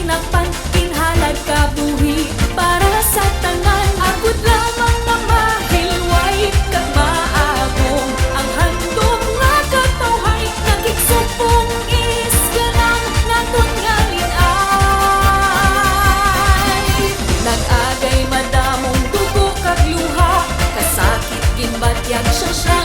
tinakpan, kinhalad kabuhi para sa tanan. Agud lamang na mahilway kag maagong ang handom nga katawhay, nakigsupong isganang naton nga linay. Nag-agay madamong dugo kag luha, kasakit ginbatyag siya